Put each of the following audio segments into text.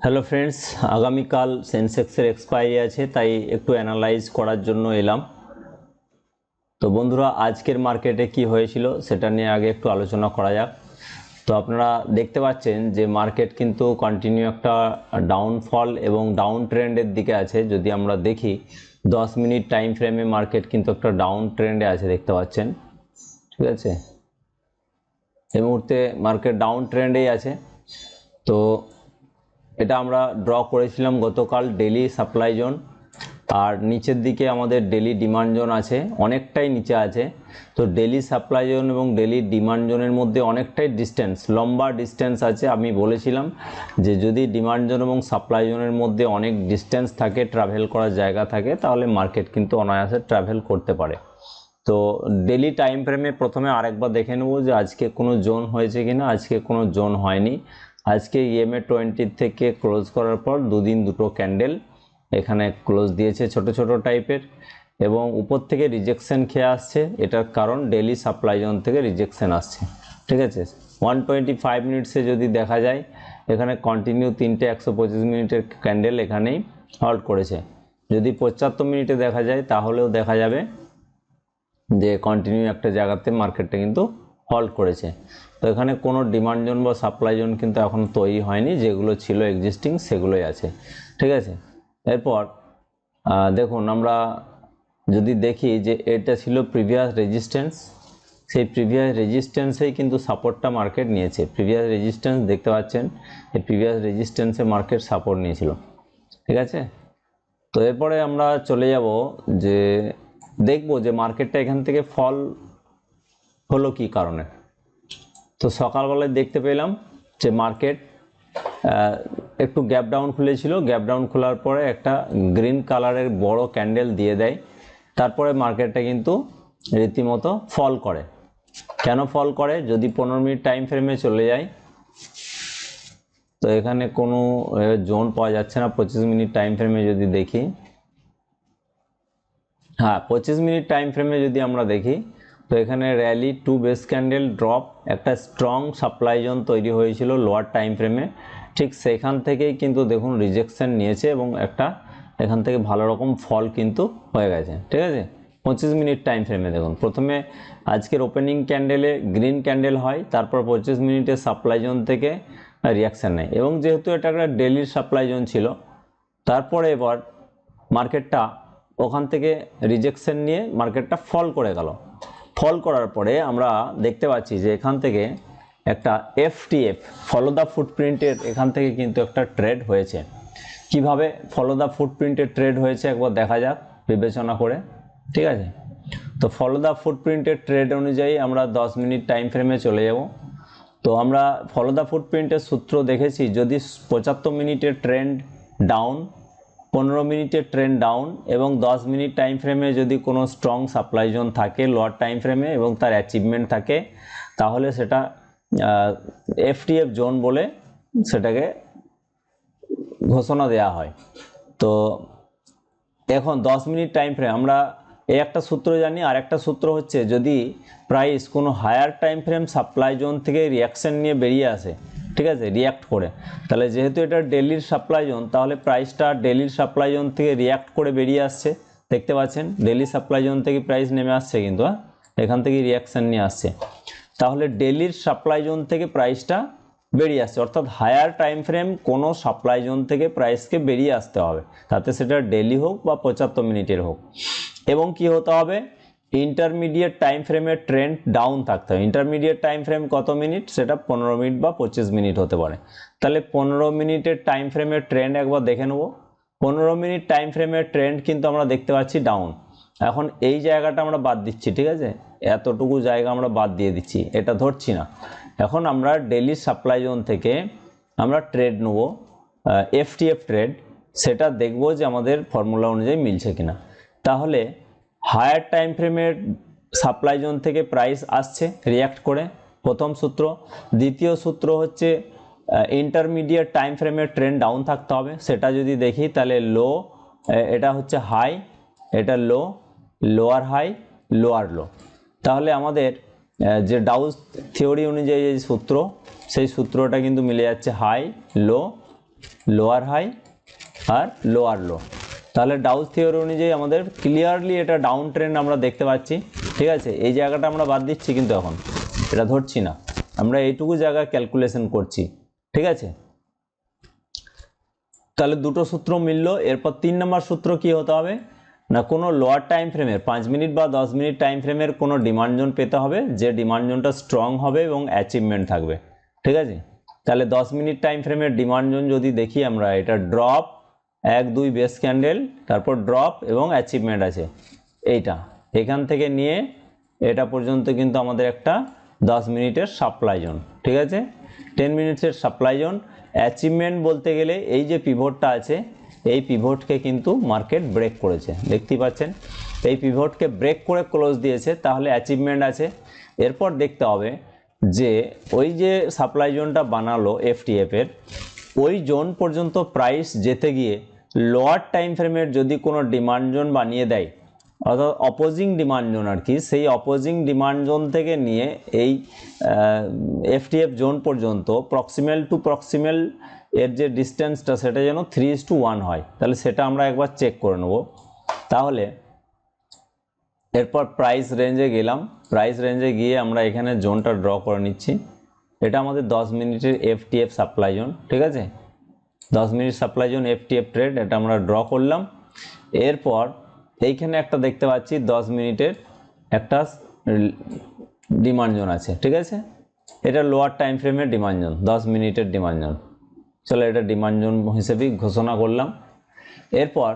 Hello friends, আগামীকাল সেন্সেক্সের expiry আছে, তাই একটু অ্যানালাইজ করার জন্য এলাম। তো বন্ধুরা, আজকের মার্কেটে কি হয়েছিল সেটা নিয়ে আগে একটু আলোচনা করা যাক। তো আপনারা দেখতে পাচ্ছেন যে মার্কেট কিন্তু কন্টিনিউ একটা ডাউনফল এবং ডাউন ট্রেন্ডের দিকে আছে। যদি আমরা দেখি 10 মিনিট টাইম ফ্রেমে মার্কেট কিন্তু একটা ডাউন ট্রেন্ডে আছে, দেখতে পাচ্ছেন, ঠিক আছে। এই মুহূর্তে মার্কেট ডাউন ট্রেন্ডেই আছে। তো এটা আমরা ড্র করেছিলাম গতকাল ডেলি সাপ্লাই জোন, আর নিচের দিকে আমাদের ডেলি ডিমান্ড জোন আছে, অনেকটাই নিচে আছে। তো ডেলি সাপ্লাই জোন এবং ডেলি ডিমান্ড জোনের মধ্যে অনেকটাই ডিস্টেন্স, লম্বা ডিস্টেন্স আছে। আমি বলেছিলাম যে যদি ডিমান্ড জোন এবং সাপ্লাই জোনের মধ্যে অনেক ডিস্টেন্স থাকে, ট্রাভেল করার জায়গা থাকে, তাহলে মার্কেট কিন্তু অনায়াসে ট্রাভেল করতে পারে। তো ডেলি টাইম ফ্রেমে প্রথমে আরেকবার দেখে নেব যে আজকে কোনো জোন হয়েছে কিনা। আজকে কোনো জোন হয়নি। আজকে EMA 20 থেকে ক্লোজ করার পর দুদিন দুটো ক্যান্ডেল এখানে ক্লোজ দিয়েছে ছোট ছোট টাইপের, এবং উপর থেকে রিজেকশন খেয়ে আসছে। এটার কারণ ডেলি সাপ্লাই জোন থেকে রিজেকশন আসছে, ঠিক আছে। 125 মিনিটসে যদি দেখা যায়, এখানে কন্টিনিউ 3টে 125 মিনিটের ক্যান্ডেল এখানেই হল্ট করেছে। যদি 75 মিনিটে দেখা যায়, তাহলেও দেখা যাবে যে কন্টিনিউ একটা জায়গাতে মার্কেটটা কিন্তু হল্ট করেছে। তো এখানে কোনো ডিমান্ড জোন বা সাপ্লাই জোন কিন্তু এখন তৈরি হয়নি, যেগুলো ছিল এক্সিস্টিং সেগুলোই আছে, ঠিক আছে। এরপর দেখুন, আমরা যদি দেখি যে এটা ছিল প্রিভিয়াস রেজিস্ট্যান্স, সেই প্রিভিয়াস রেজিস্ট্যান্সেই কিন্তু সাপোর্টটা মার্কেট নিয়েছে। প্রিভিয়াস রেজিস্ট্যান্স দেখতে পাচ্ছেন, এই প্রিভিয়াস রেজিস্ট্যান্সে মার্কেট সাপোর্ট নিয়েছিল, ঠিক আছে। তো এরপরে আমরা চলে যাব যে দেখব যে মার্কেটটা এখান থেকে ফল হলো কি কারণে। তো সকালবেলায় দেখতে পেলাম যে মার্কেট একটু গ্যাপ ডাউন খুলেছিল, গ্যাপ ডাউন খোলার পরে একটা গ্রিন কালারের বড় ক্যান্ডেল দিয়ে দেয়। তারপরে মার্কেটটা কিন্তু রীতিমতো ফল করে। কেন ফল করে? যদি 15 মিনিট টাইম ফ্রেমে চলে যায়, তো এখানে কোনো জোন পাওয়া যাচ্ছে না। 25 মিনিট টাইম ফ্রেমে যদি দেখি, হ্যাঁ 25 মিনিট টাইম ফ্রেমে যদি আমরা দেখি, তো এখানে র্যালি 2 বেস ক্যান্ডেল ড্রপ, একটা স্ট্রং সাপ্লাই জোন তৈরি হয়েছিল লোয়ার টাইম ফ্রেমে। ঠিক সেখান থেকেই কিন্তু দেখুন রিজেকশন নিয়েছে এবং একটা এখান থেকে ভালো রকম ফল কিন্তু হয়ে গেছে, ঠিক আছে। 25 মিনিট টাইম ফ্রেমে দেখুন, প্রথমে আজকের ওপেনিং ক্যান্ডেলে গ্রিন ক্যান্ডেল হয়, তারপর 25 মিনিটের সাপ্লাই জোন থেকে রিয়াকশান নেয়, এবং যেহেতু এটা একটা ডেলির সাপ্লাই জোন ছিল, তারপরে এবার মার্কেটটা ওখান থেকে রিজেকশন নিয়ে মার্কেটটা ফল করে গেল। ফল করার পরে আমরা দেখতে পাচ্ছি যে এখান থেকে একটা FTF, ফলো দ্য ফুটপ্রিন্টের এখান থেকে কিন্তু একটা ট্রেড হয়েছে। কিভাবে ফলো দ্য ফুটপ্রিন্টের ট্রেড হয়েছে একবার দেখা যাক বিবেচনা করে, ঠিক আছে। তো ফলো দ্য ফুটপ্রিন্টের ট্রেড অনুযায়ী আমরা 10 মিনিট টাইম ফ্রেমে চলে যাব। তো আমরা ফলো দ্য ফুটপ্রিন্টের সূত্র দেখেছি, যদি 75 মিনিটের ট্রেন্ড ডাউন, 15 মিনিটের ট্রেন্ড ডাউন এবং 10 মিনিট টাইম ফ্রেমে যদি কোনো স্ট্রং সাপ্লাই জোন থাকে লোয়ার টাইম ফ্রেমে এবং তার অ্যাচিভমেন্ট থাকে, তাহলে সেটা FTF জোন বলে সেটাকে ঘোষণা দেওয়া হয়। তো এখন 10 মিনিট টাইম ফ্রেম আমরা এই একটা সূত্র জানি, আর একটা সূত্র হচ্ছে যদি প্রাইস কোনো higher time frame supply zone থেকে রিয়াকশন নিয়ে বেরিয়ে আসে, ঠিক আছে, রিয়াক্ট করে, তাহলে যেহেতু এটা ডেলির সাপ্লাই জোন, তাহলে প্রাইসটা ডেলির সাপ্লাই জোন থেকে রিয়াক্ট করে বেরিয়ে আসছে। দেখতে পাচ্ছেন ডেলি সাপ্লাই জোন থেকে প্রাইস নেমে আসছে, কিন্তু এখান থেকে রিয়াকশন নিয়ে আসছে। তাহলে ডেলির সাপ্লাই জোন থেকে প্রাইসটা বেরিয়ে আসছে, অর্থাৎ হায়ার টাইম ফ্রেম কোনো সাপ্লাই জোন থেকে প্রাইসকে বেরিয়ে আসতে হবে, তাতে সেটা ডেলি হোক বা 75 মিনিটের হোক। এবং কি হতে হবে? ইন্টারমিডিয়েট টাইম ফ্রেমের ট্রেন্ড ডাউন থাকতে হবে। ইন্টারমিডিয়েট টাইম ফ্রেম কত মিনিট? সেটা 15 মিনিট বা 25 মিনিট হতে পারে। তাহলে 15 মিনিটের টাইম ফ্রেমের ট্রেন্ড একবার দেখে নেব। 15 মিনিট টাইম ফ্রেমের ট্রেন্ড কিন্তু আমরা দেখতে পাচ্ছি ডাউন। এখন এই জায়গাটা আমরা বাদ দিচ্ছি, ঠিক আছে, এতটুকু জায়গা আমরা বাদ দিয়ে দিচ্ছি, এটা ধরছি না। এখন আমরা ডেলি সাপ্লাই জোন থেকে আমরা ট্রেড নেব, FTF ট্রেড, সেটা দেখব যে আমাদের ফর্মুলা অনুযায়ী মিলছে কিনা। তাহলে হায়ার টাইম ফ্রেমের সাপ্লাই জোন থেকে প্রাইস আসছে রিয়াক্ট করে, প্রথম সূত্র। দ্বিতীয় সূত্র হচ্ছে ইন্টারমিডিয়েট টাইম ফ্রেমের ট্রেন্ড ডাউন থাকতে হবে। সেটা যদি দেখি, তাহলে লো, এটা হচ্ছে হাই, এটা লো, লোয়ার হাই, লোয়ার লো। তাহলে আমাদের যে ডাউস থিওরি অনুযায়ী যে সূত্র, সেই সূত্রটা কিন্তু মিলে যাচ্ছে হাই লো লোয়ার হাই আর লোয়ার লো। তাহলে ডাউস থিওরি অনুযায়ী আমাদের ক্লিয়ারলি এটা ডাউন ট্রেন্ড আমরা দেখতে পাচ্ছি, ঠিক আছে। এই জায়গাটা আমরা বাদ দিচ্ছি, কিন্তু এখন এটা ধরছি না, আমরা এইটুকু জায়গা ক্যালকুলেশন করছি, ঠিক আছে। তাহলে দুটো সূত্র মিললো। এরপর 3 নম্বর সূত্র কি হতে হবে না, কোনো লোয়ার টাইম ফ্রেমের 5 মিনিট বা 10 মিনিট টাইম ফ্রেমের কোনো ডিমান্ড জোন পেতে হবে, যে ডিমান্ড জোনটা স্ট্রং হবে এবং অ্যাচিভমেন্ট থাকবে, ঠিক আছে। তাহলে 10 মিনিট টাইম ফ্রেমের ডিমান্ড জোন যদি দেখি আমরা, এটা ড্রপ 1 2 বেস ক্যান্ডেল, তারপর ড্রপ এবং অ্যাচিভমেন্ট আছে এইটা, এখান থেকে নিয়ে এটা পর্যন্ত কিন্তু আমাদের একটা 10 মিনিটের সাপ্লাই জোন, ঠিক আছে। 10 মিনিটসের সাপ্লাই জোন। অ্যাচিভমেন্ট বলতে গেলে এই যে পিভটটা আছে, এই পিভটকে কিন্তু মার্কেট ব্রেক করেছে, দেখতেই পাচ্ছেন। এই পিভটকে ব্রেক করে ক্লোজ দিয়েছে, তাহলে অ্যাচিভমেন্ট আছে। এরপর দেখতে হবে যে ওই যে সাপ্লাই জোনটা বানালো এফটিএফ এর, ওই জোন পর্যন্ত প্রাইস যেতে গিয়ে লোয়ার টাইম ফ্রেমের যদি কোনো ডিমান্ড জোন বানিয়ে দেয়, অর্থাৎ অপোজিং ডিমান্ড জোন আর কি, সেই অপোজিং ডিমান্ড জোন থেকে নিয়ে এই এফটিএফ জোন পর্যন্ত প্রক্সিমাল টু প্রক্সিমাল এর যে ডিস্টেন্সটা, সেটা যেন 3:1 হয়, তাহলে সেটা আমরা একবার চেক করে নেব। তাহলে এরপর প্রাইস রেঞ্জে গেলাম, প্রাইস রেঞ্জে গিয়ে আমরা এখানে জোনটা ড্র করে নিচ্ছি। এটা আমাদের 10 মিনিটের এফটিএফ সাপ্লাই জোন, ঠিক আছে। 10 মিনিট সাপ্লাই জোন এফটিএফ ট্রেড, এটা আমরা ড্র করলাম। এরপর এইখানে একটা দেখতে পাচ্ছি 10 মিনিটের একটা ডিমান্ড জোন আছে, ঠিক আছে। এটা লোয়ার টাইম ফ্রেমের ডিমান্ড জোন, 10 মিনিটের ডিমান্ড জোন। চলো এটা ডিমান্ড জোন হিসেবেই ঘোষণা করলাম। এরপর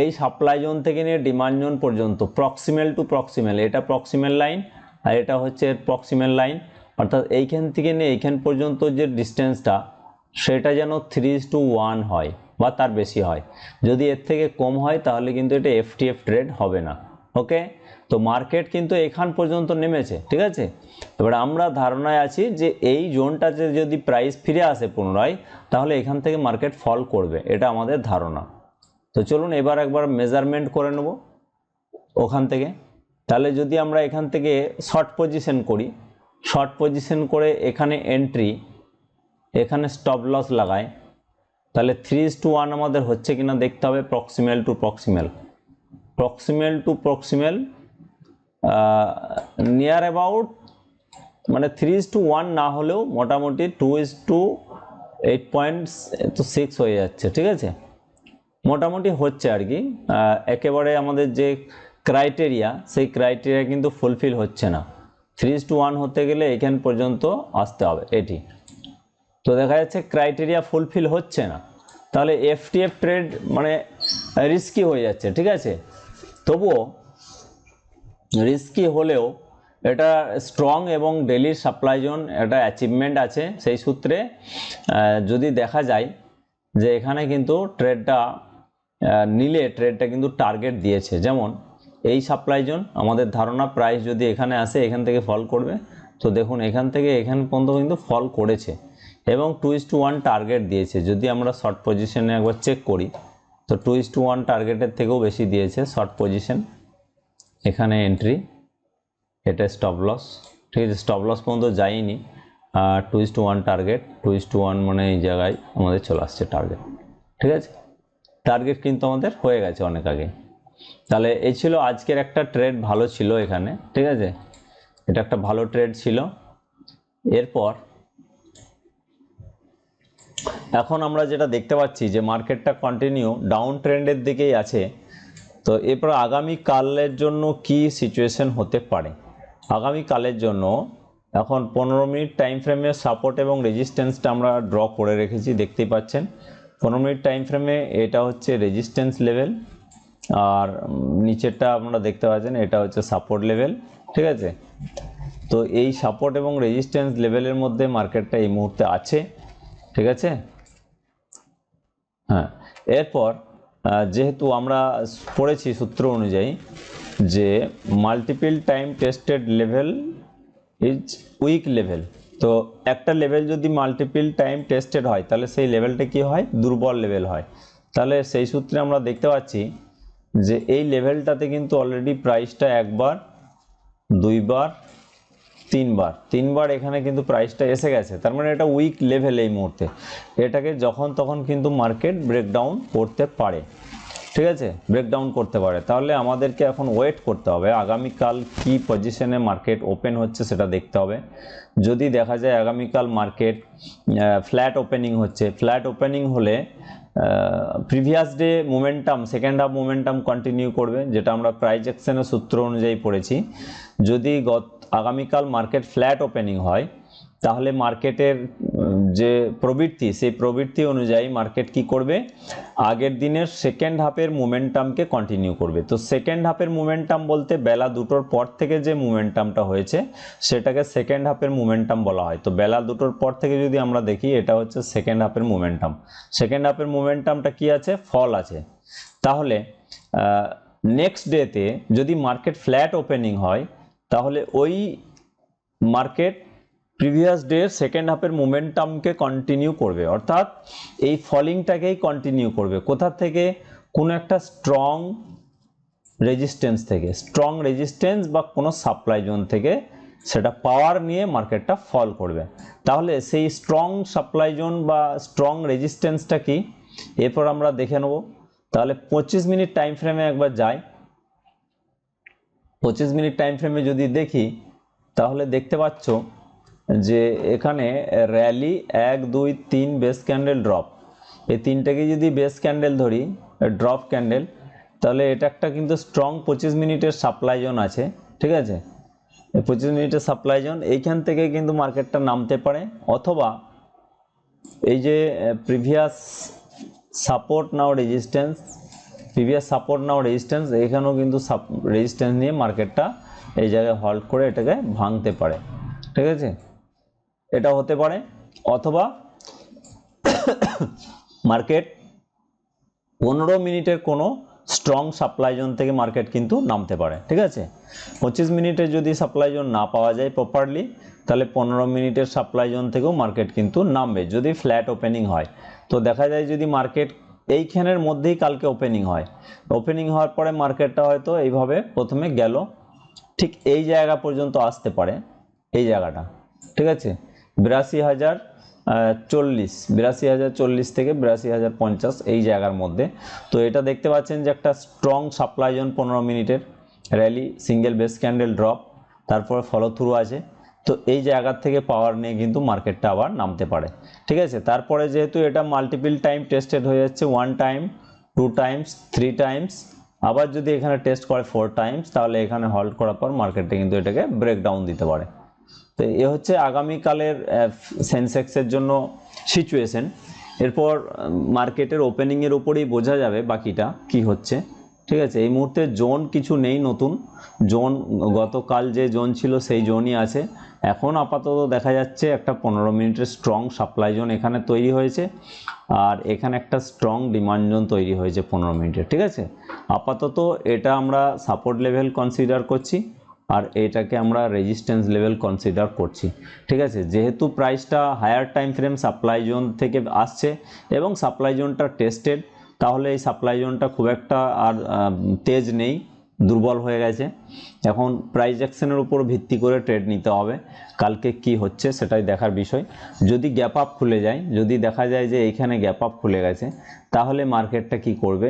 এই সাপ্লাই জোন থেকে নিয়ে ডিমান্ড জোন পর্যন্ত প্রক্সিমাল টু প্রক্সিমাল, এটা প্রক্সিমাল লাইন আর এটা হচ্ছে প্রক্সিমাল লাইন, অর্থাৎ এইখান থেকে নিয়ে এইখান পর্যন্ত যে ডিস্টেন্সটা, সেটা যেন 3:1 হয় বা তার বেশি হয়। যদি এর থেকে কম হয় তাহলে কিন্তু এটা এফটিএফ ট্রেড হবে না, ওকে। তো মার্কেট কিন্তু এখান পর্যন্ত নেমেছে, ঠিক আছে। এবার আমরা ধারণায় আছি যে এই জোনটাতে যদি প্রাইস ফিরে আসে পুনরায়, তাহলে এখান থেকে মার্কেট ফল করবে, এটা আমাদের ধারণা। তো চলুন এবার একবার মেজারমেন্ট করে নেব ওখান থেকে। তাহলে যদি আমরা এখান থেকে শর্ট পজিশন করি, শর্ট পজিশন করে এখানে এন্ট্রি, এখানে স্টপ লস লাগাই, তাহলে 3:1 আমাদের হচ্ছে কিনা দেখতে হবে। Proximal to proximal, proximal to proximal near about, মানে 3:1 না হলেও মোটামুটি 2:8.6 হয়ে যাচ্ছে, ঠিক আছে। মোটামুটি হচ্ছে আর কি। একেবারে আমাদের যে ক্রাইটেরিয়া, সেই ক্রাইটেরিয়া কিন্তু ফুলফিল হচ্ছে না। 3:1 হতে গেলে এখান পর্যন্ত আসতে হবে এটি। তো দেখা যাচ্ছে ক্রাইটেরিয়া ফুলফিল হচ্ছে না, তাহলে এফটিএফ ট্রেড মানে রিস্কি হয়ে যাচ্ছে, ঠিক আছে। তবুও রিস্কি হলেও এটা স্ট্রং এবং ডেলির সাপ্লাই জোন, এটা অ্যাচিভমেন্ট আছে। সেই সূত্রে যদি দেখা যায় যে এখানে কিন্তু ট্রেডটা নিলে ট্রেডটা কিন্তু টার্গেট দিয়েছে, যেমন এই সাপ্লাই জোন, আমাদের ধারণা প্রাইস যদি এখানে আসে এখান থেকে ফল করবে। তো দেখুন এখান থেকে এখান পর্যন্ত কিন্তু ফল করেছে এবং 2:1 টার্গেট দিয়েছে। যদি আমরা শর্ট পজিশনে একবার চেক করি, তো 2:1 টার্গেটের থেকেও বেশি দিয়েছে শর্ট পজিশন। এখানে এন্ট্রি, এটা স্টপ লস, ঠিক আছে। স্টপ লস পর্যন্ত যায়নি, 2:1 টার্গেট, 2:1 মানে এই জায়গায় আমাদের চলে আসছে টার্গেট, ঠিক আছে। টার্গেট কিন্তু আমাদের হয়ে গেছে অনেক আগে। তাহলে এই ছিল আজকের একটা ট্রেড, ভালো ছিল এখানে, ঠিক আছে। এটা একটা ভালো ট্রেড ছিল। এরপর এখন আমরা যেটা দেখতে পাচ্ছি যে মার্কেটটা কন্টিনিউ ডাউন ট্রেন্ডের দিকেই আছে। তো এরপর আগামী কালের জন্য কি সিচুয়েশন হতে পারে, আগামী কালের জন্য এখন 15 মিনিট টাইম ফ্রেমের সাপোর্ট এবং রেজিস্ট্যান্সটা আমরা ড্র করে রেখেছি, দেখতেই পাচ্ছেন। 15 মিনিট টাইম ফ্রেমে এটা হচ্ছে রেজিস্ট্যান্স লেভেল, আর নিচেরটা আপনারা দেখতে পাচ্ছেন এটা হচ্ছে সাপোর্ট লেভেল, ঠিক আছে। তো এই সাপোর্ট এবং রেজিস্ট্যান্স লেভেলের মধ্যে মার্কেটটা এই মুহূর্তে আছে, ঠিক আছে। হ্যাঁ, এরপর যেহেতু আমরা পড়েছি সূত্র অনুযায়ী যে multiple time tested level is weak level, তো একটা লেভেল যদি মাল্টিপল টাইম টেস্টেড হয় তাহলে সেই লেভেলটা কি হয়, দুর্বল লেভেল হয়। তাহলে সেই সূত্রে আমরা দেখতে পাচ্ছি যে এই লেভেলটাতে কিন্তু অলরেডি প্রাইসটা একবার, দুইবার তিনবার এখানে কিন্তু প্রাইসটা এসে গেছে, তার মানে এটা উইক লেভেল এই মুহূর্তে, এটাকে যখন তখন কিন্তু মার্কেট ব্রেকডাউন করতে পারে, ঠিক আছে, ব্রেকডাউন করতে পারে। তাহলে আমাদেরকে এখন ওয়েট করতে হবে আগামীকাল কি পজিশনে মার্কেট ওপেন হচ্ছে সেটা দেখতে হবে। যদি দেখা যায় আগামীকাল মার্কেট ফ্ল্যাট ওপেনিং হচ্ছে, ফ্ল্যাট ওপেনিং হলে previous day momentum, second half momentum continue করবে, যেটা আমরা প্রাইস অ্যাকশনের সূত্র অনুযায়ী পড়েছি। যদি আগামীকাল মার্কেট ফ্ল্যাট ওপেনিং হয় তাহলে মার্কেটের যে প্রবৃত্তি, সেই প্রবৃত্তি অনুযায়ী মার্কেট কি করবে, আগের দিনের সেকেন্ড হাফের মোমেন্টামকে কন্টিনিউ করবে। তো সেকেন্ড হাফের মোমেন্টাম বলতে বেলা 2টোর পর থেকে যে মোমেন্টামটা হয়েছে সেটাকে সেকেন্ড হাফের মোমেন্টাম বলা হয়। তো বেলা 2টোর পর থেকে যদি আমরা দেখি, এটা হচ্ছে সেকেন্ড হাফের মোমেন্টাম। সেকেন্ড হাফের মোমেন্টামটা কি আছে, ফল আছে। তাহলে নেক্সট ডেতে যদি মার্কেট ফ্ল্যাট ওপেনিং হয় তাহলে ওই মার্কেট প্রিভিয়াস ডে সেকেন্ড হাফের মোমেন্টামকে কন্টিনিউ করবে, অর্থাৎ এই ফলিংটাকেই কন্টিনিউ করবে। কোথা থেকে, কোনো একটা স্ট্রং রেজিস্ট্যান্স থেকে, স্ট্রং রেজিস্ট্যান্স বা কোনো সাপ্লাই জোন থেকে সেটা পাওয়ার নিয়ে মার্কেটটা ফল করবে। তাহলে সেই স্ট্রং সাপ্লাই জোন বা স্ট্রং রেজিস্ট্যান্সটা কি, এরপর আমরা দেখে নেব। তাহলে 25 মিনিট টাইম ফ্রেমে একবার যাই। 25 মিনিট টাইম ফ্রেমে যদি দেখি তাহলে দেখতে পাচ্ছ যে এখানে র্যালি 1 2 3 বেস ক্যান্ডেল ড্রপ, এই তিনটাকে যদি বেস ক্যান্ডেল ধরি, ড্রপ ক্যান্ডেল, তাহলে এটা একটা কিন্তু স্ট্রং 25 মিনিটের সাপ্লাই জোন আছে, ঠিক আছে। এই 25 মিনিটের সাপ্লাই জোন, এইখান থেকে কিন্তু মার্কেটটা নামতে পারে, অথবা এই যে প্রিভিয়াস সাপোর্ট নাও রেজিস্ট্যান্স, এখানেও কিন্তু রেজিস্ট্যান্স নিয়ে মার্কেটটা এই জায়গায় হল্ট করে এটাকে ভাঙতে পারে, ঠিক আছে, এটা হতে পারে। অথবা মার্কেট 15 মিনিটের কোনো স্ট্রং সাপ্লাই জোন থেকে মার্কেট কিন্তু নামতে পারে, ঠিক আছে। 25 মিনিটে যদি সাপ্লাই জোন না পাওয়া যায় প্রপারলি, তাহলে 15 মিনিটের সাপ্লাই জোন থেকেও মার্কেট কিন্তু নামবে যদি ফ্ল্যাট ওপেনিং হয়। তো দেখা যায় যদি মার্কেট এইখানের মধ্যেই কালকে ওপেনিং হয়, ওপেনিং হওয়ার পরে মার্কেটটা হয়তো এইভাবে প্রথমে গেল, ঠিক এই জায়গা পর্যন্ত আসতে পারে, এই জায়গাটা, ঠিক আছে, 82,040 থেকে 82,050 এই জায়গার মধ্যে। তো এটা দেখতে পাচ্ছেন যে একটা স্ট্রং সাপ্লাই জোন 15 মিনিটের, rally, single base candle drop, তারপরে ফলো থ্রু আছে। তো এই জায়গার থেকে পাওয়ার নিয়ে কিন্তু মার্কেটটা আবার নামতে পারে, ঠিক আছে। তারপরে যেহেতু এটা মাল্টিপল টাইম টেস্টেড হয়ে যাচ্ছে, 1 টাইম, 2 টাইমস, 3 টাইমস, আবার যদি এখানে টেস্ট করে 4 টাইমস, তাহলে এখানে হল্ট করার পর মার্কেটে কিন্তু এটাকে ব্রেকডাউন দিতে পারে। তো এ হচ্ছে আগামীকালের সেন্সেক্সের জন্য সিচুয়েশন। এরপর মার্কেটের ওপেনিংয়ের উপরেই বোঝা যাবে বাকিটা কি হচ্ছে, ঠিক আছে। এই মুহূর্তে জোন কিছু নেই, নতুন জোন গতকাল যে জোন ছিল সেই জোনই আছে। এখন আপাতত দেখা যাচ্ছে একটা 15 মিনিটের স্ট্রং সাপ্লাই জোন এখানে তৈরি হয়েছে, আর এখানে একটা স্ট্রং ডিমান্ড জোন তৈরি হয়েছে 15 মিনিটের, ঠিক আছে। আপাতত এটা আমরা সাপোর্ট লেভেল কনসিডার করছি, আর এটাকে আমরা রেজিস্ট্যান্স লেভেল কনসিডার করছি, ঠিক আছে। যেহেতু প্রাইসটা higher time frame supply zone থেকে আসছে এবং সাপ্লাই জোনটা টেস্টেড, তাহলে এই সাপ্লাই জোনটা খুব একটা আর তেজ নেই, দুর্বল হয়ে গেছে। এখন প্রাইস অ্যাকশনের উপর ভিত্তি করে ট্রেড নিতে হবে, কালকে কি হচ্ছে সেটাই দেখার বিষয়। যদি গ্যাপ আপ খুলে যায়, যদি দেখা যায় যে এইখানে গ্যাপ আপ খুলে গেছে, তাহলে মার্কেটটা কি করবে,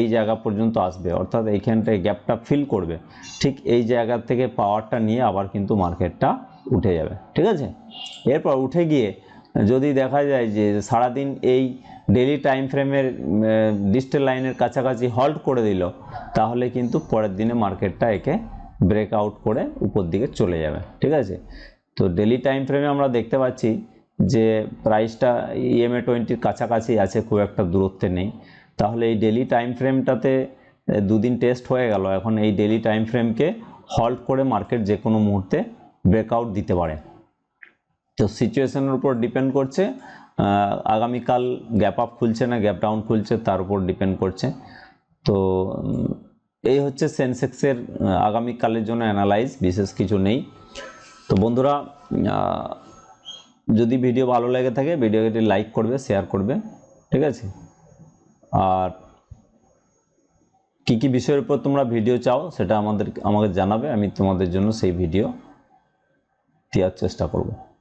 এই জায়গা পর্যন্ত আসবে, অর্থাৎ এইখানটায় গ্যাপটা ফিল করবে, ঠিক এই জায়গা থেকে পাওয়ারটা নিয়ে আবার কিন্তু মার্কেটটা উঠে যাবে, ঠিক আছে। এরপর উঠে গিয়ে যদি দেখা যায় যে সারাদিন এই ডেইলি টাইম ফ্রেমের ডিস্টেল লাইনের কাছাকাছি হল্ট করে দিল, তাহলে কিন্তু পরের দিনে মার্কেটটা একে ব্রেকআউট করে উপর দিকে চলে যাবে, ঠিক আছে। তো ডেইলি টাইম ফ্রেমে আমরা দেখতে পাচ্ছি যে প্রাইসটা EMA 20-র কাছাকাছি আছে, খুব একটা দূরত্বে নেই। তাহলে এই ডেইলি টাইম ফ্রেমটাতে দুদিন টেস্ট হয়ে গেল, এখন এই ডেইলি টাইম ফ্রেমকে হল্ট করে মার্কেট যে কোনো মুহূর্তে ব্রেকআউট দিতে পারে। তো সিচুয়েশনের উপর ডিপেন্ড করছে, আগামীকাল গ্যাপ আপ খুলছে না গ্যাপ ডাউন খুলছে তার উপর ডিপেন্ড করছে। তো এই হচ্ছে সেন্সেক্সের আগামীকালের জন্য অ্যানালাইজ, বিশেষ কিছু নেই। তো বন্ধুরা, যদি ভিডিও ভালো লেগে থাকে ভিডিওটি লাইক করবে, শেয়ার করবে, ঠিক আছে। আর কি কি বিষয়ের উপর তোমরা ভিডিও চাও সেটা আমাকে জানাবে, আমি তোমাদের জন্য সেই ভিডিও দেওয়ার চেষ্টা করব।